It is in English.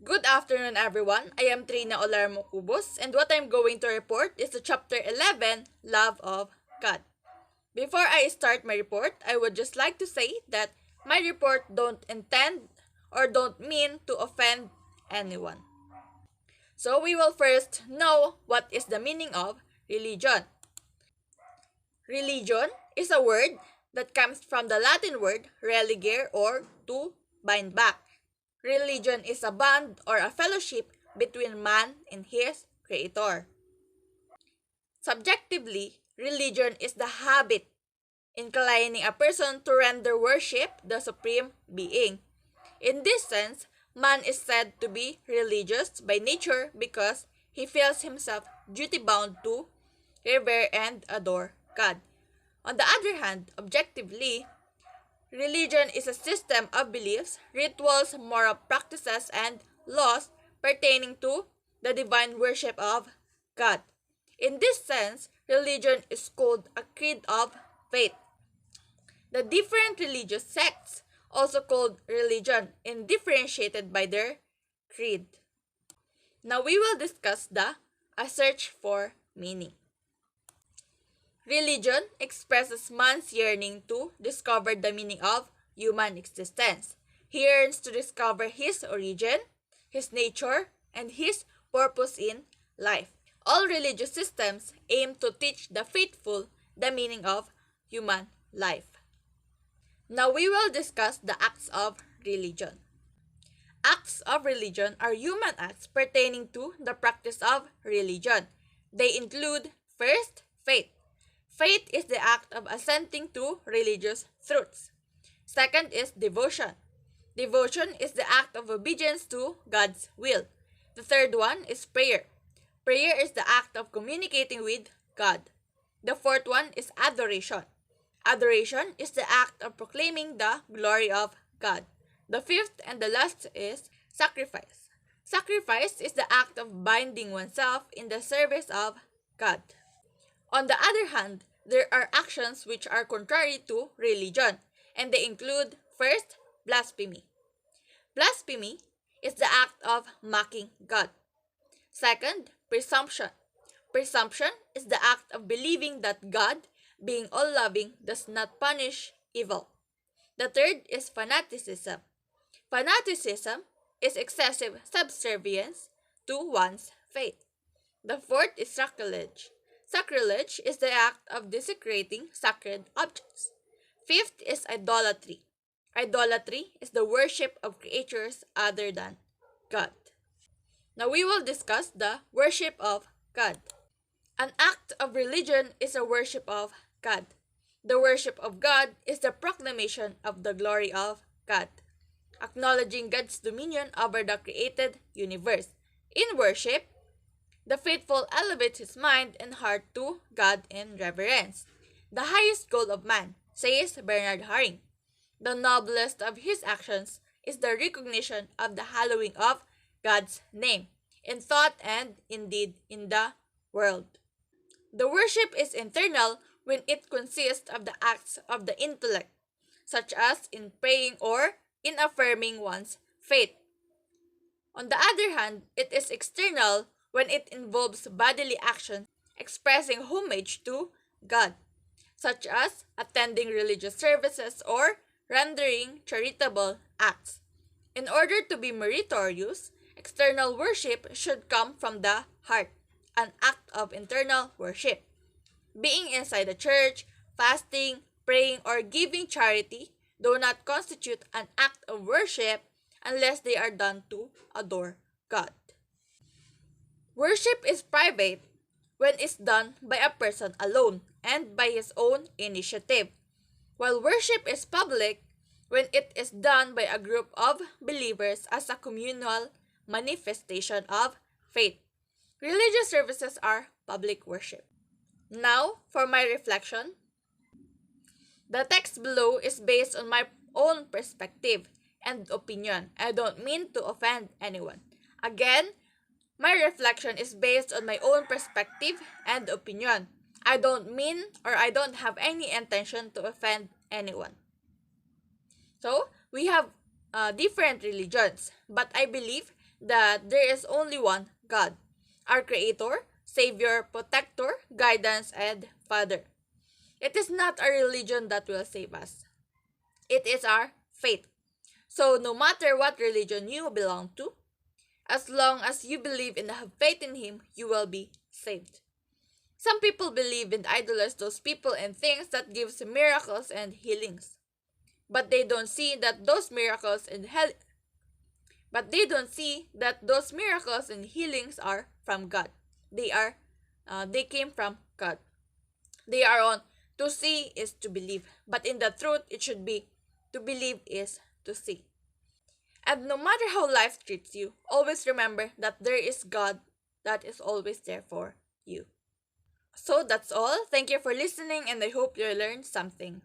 Good afternoon, everyone. I am Trina Olarmo Cubos, and what I'm going to report is the Chapter 11, Love of God. Before I start my report, I would just like to say that my report don't intend or don't mean to offend anyone. So we will first know what is the meaning of religion. Religion is a word that comes from the Latin word religare or to bind back. Religion is a bond or a fellowship between man and his creator. Subjectively, religion is the habit inclining a person to render worship the supreme being. In this sense, man is said to be religious by nature because he feels himself duty-bound to revere and adore God. On the other hand, objectively, religion is a system of beliefs, rituals, moral practices, and laws pertaining to the divine worship of God. In this sense, religion is called a creed of faith. The different religious sects, also called religion, and differentiated by their creed. Now we will discuss a search for meaning. Religion expresses man's yearning to discover the meaning of human existence. He yearns to discover his origin, his nature, and his purpose in life. All religious systems aim to teach the faithful the meaning of human life. Now we will discuss the acts of religion. Acts of religion are human acts pertaining to the practice of religion. They include, first, faith. Faith is the act of assenting to religious truths. Second is devotion. Devotion is the act of obedience to God's will. The third one is prayer. Prayer is the act of communicating with God. The fourth one is adoration. Adoration is the act of proclaiming the glory of God. The fifth and the last is sacrifice. Sacrifice is the act of binding oneself in the service of God. On the other hand, there are actions which are contrary to religion, and they include, first, blasphemy. Blasphemy is the act of mocking God. Second, presumption. Presumption is the act of believing that God, being all-loving, does not punish evil. The third is fanaticism. Fanaticism is excessive subservience to one's faith. The fourth is sacrilege. Sacrilege is the act of desecrating sacred objects. Fifth is idolatry. Idolatry is the worship of creatures other than God. Now we will discuss the worship of God. An act of religion is a worship of God. The worship of God is the proclamation of the glory of God, acknowledging God's dominion over the created universe. In worship, the faithful elevates his mind and heart to God in reverence. The highest goal of man, says Bernard Haring. The noblest of his actions is the recognition of the hallowing of God's name, in thought and in deed in the world. The worship is internal when it consists of the acts of the intellect, such as in praying or in affirming one's faith. On the other hand, it is external when it involves bodily actions expressing homage to God, such as attending religious services or rendering charitable acts. In order to be meritorious, external worship should come from the heart, an act of internal worship. Being inside the church, fasting, praying, or giving charity do not constitute an act of worship unless they are done to adore God. Worship is private when it's done by a person alone and by his own initiative, while worship is public when it is done by a group of believers as a communal manifestation of faith. Religious services are public worship. Now, for my reflection. The text below is based on my own perspective and opinion. I don't mean to offend anyone. Again, my reflection is based on my own perspective and opinion. I don't mean or I don't have any intention to offend anyone. So, we have different religions, but I believe that there is only one God, our Creator, Savior, Protector, Guidance, and Father. It is not a religion that will save us. It is our faith. So no matter what religion you belong to, as long as you believe and have faith in Him, you will be saved. Some people believe and idolize those people and things that gives miracles and healings. But they don't see that those miracles and healings are from God. They came from God. They are on to see is to believe. But in the truth, it should be to believe is to see. And no matter how life treats you, always remember that there is God that is always there for you. So that's all. Thank you for listening, and I hope you learned something.